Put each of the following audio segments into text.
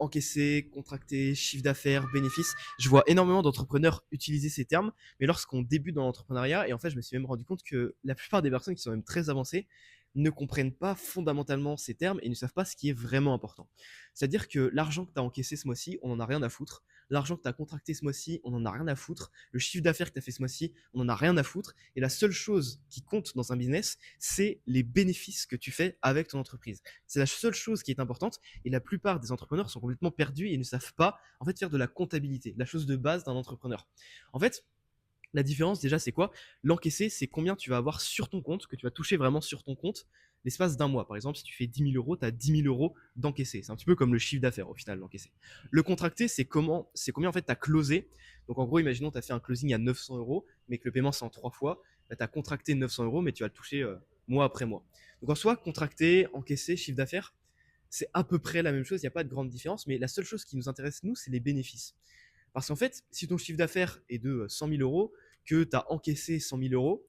encaisser, contracter, chiffre d'affaires, bénéfices. Je vois énormément d'entrepreneurs utiliser ces termes, mais lorsqu'on débute dans l'entrepreneuriat, et en fait, je me suis même rendu compte que la plupart des personnes qui sont même très avancées ne comprennent pas fondamentalement ces termes et ne savent pas ce qui est vraiment important. C'est-à-dire que l'argent que tu as encaissé ce mois-ci, on n'en a rien à foutre. L'argent que tu as contracté ce mois-ci, on n'en a rien à foutre. Le chiffre d'affaires que tu as fait ce mois-ci, on n'en a rien à foutre. Et la seule chose qui compte dans un business, c'est les bénéfices que tu fais avec ton entreprise. C'est la seule chose qui est importante. Et la plupart des entrepreneurs sont complètement perdus et ne savent pas en fait faire de la comptabilité, la chose de base d'un entrepreneur. En fait, la différence déjà, c'est quoi? L'encaissé, c'est combien tu vas avoir sur ton compte, que tu vas toucher vraiment sur ton compte l'espace d'un mois. Par exemple, si tu fais 10 000 euros, tu as 10 000 euros d'encaissé. C'est un petit peu comme le chiffre d'affaires au final, l'encaissé. Le contracté, c'est combien en fait tu as closé. Donc en gros, imaginons tu as fait un closing à 900 euros, mais que le paiement c'est en 3 fois. Bah, tu as contracté 900 euros, mais tu vas le toucher mois après mois. Donc en soi, contracté, encaissé, chiffre d'affaires, c'est à peu près la même chose. Il n'y a pas de grande différence, mais la seule chose qui nous intéresse, nous, c'est les bénéfices. Parce qu'en fait, si ton chiffre d'affaires est de 100 000 euros, que tu as encaissé 100 000 euros,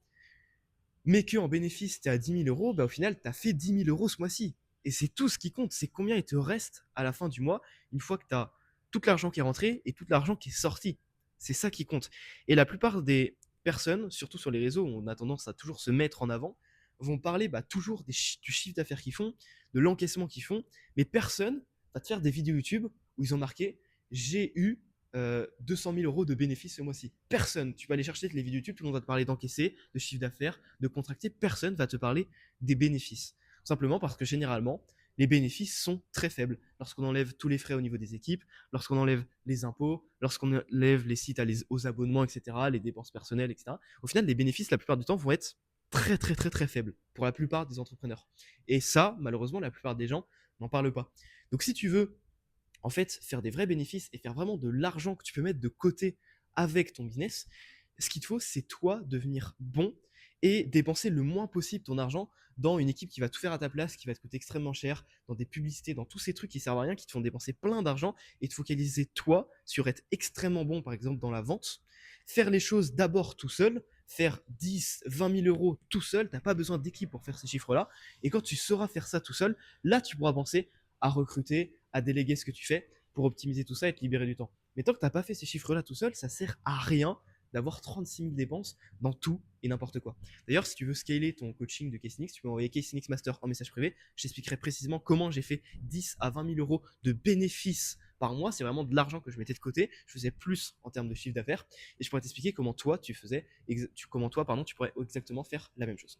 mais qu'en bénéfice, tu es à 10 000 euros, bah, au final, tu as fait 10 000 euros ce mois-ci. Et c'est tout ce qui compte, c'est combien il te reste à la fin du mois, une fois que tu as tout l'argent qui est rentré et tout l'argent qui est sorti. C'est ça qui compte. Et la plupart des personnes, surtout sur les réseaux où on a tendance à toujours se mettre en avant, vont parler toujours du chiffre d'affaires qu'ils font, de l'encaissement qu'ils font, mais personne va te faire des vidéos YouTube où ils ont marqué j'ai eu 200 000 euros de bénéfices ce mois-ci. Personne. Tu peux aller chercher les vidéos YouTube, tout le monde va te parler d'encaisser, de chiffre d'affaires, de contracter. Personne va te parler des bénéfices. Simplement parce que généralement, les bénéfices sont très faibles. Lorsqu'on enlève tous les frais au niveau des équipes, lorsqu'on enlève les impôts, lorsqu'on enlève les sites aux abonnements, etc., les dépenses personnelles, etc., au final, les bénéfices, la plupart du temps, vont être très, très, très, très faibles pour la plupart des entrepreneurs. Et ça, malheureusement, la plupart des gens n'en parlent pas. Donc, si tu veux en fait, faire des vrais bénéfices et faire vraiment de l'argent que tu peux mettre de côté avec ton business, ce qu'il te faut, c'est toi devenir bon et dépenser le moins possible ton argent dans une équipe qui va tout faire à ta place, qui va te coûter extrêmement cher, dans des publicités, dans tous ces trucs qui servent à rien, qui te font dépenser plein d'argent et te focaliser toi sur être extrêmement bon, par exemple, dans la vente, faire les choses d'abord tout seul, faire 10, 20 000 euros tout seul, tu n'as pas besoin d'équipe pour faire ces chiffres-là. Et quand tu sauras faire ça tout seul, là, tu pourras penser à recruter, à déléguer ce que tu fais pour optimiser tout ça et te libérer du temps. Mais tant que tu n'as pas fait ces chiffres-là tout seul, ça sert à rien d'avoir 36 000 dépenses dans tout et n'importe quoi. D'ailleurs, si tu veux scaler ton coaching de KCNX, tu peux envoyer KCNX Master en message privé. Je t'expliquerai précisément comment j'ai fait 10 à 20 000 euros de bénéfices par mois. C'est vraiment de l'argent que je mettais de côté. Je faisais plus en termes de chiffre d'affaires. Et je pourrais t'expliquer comment toi, tu pourrais exactement faire la même chose.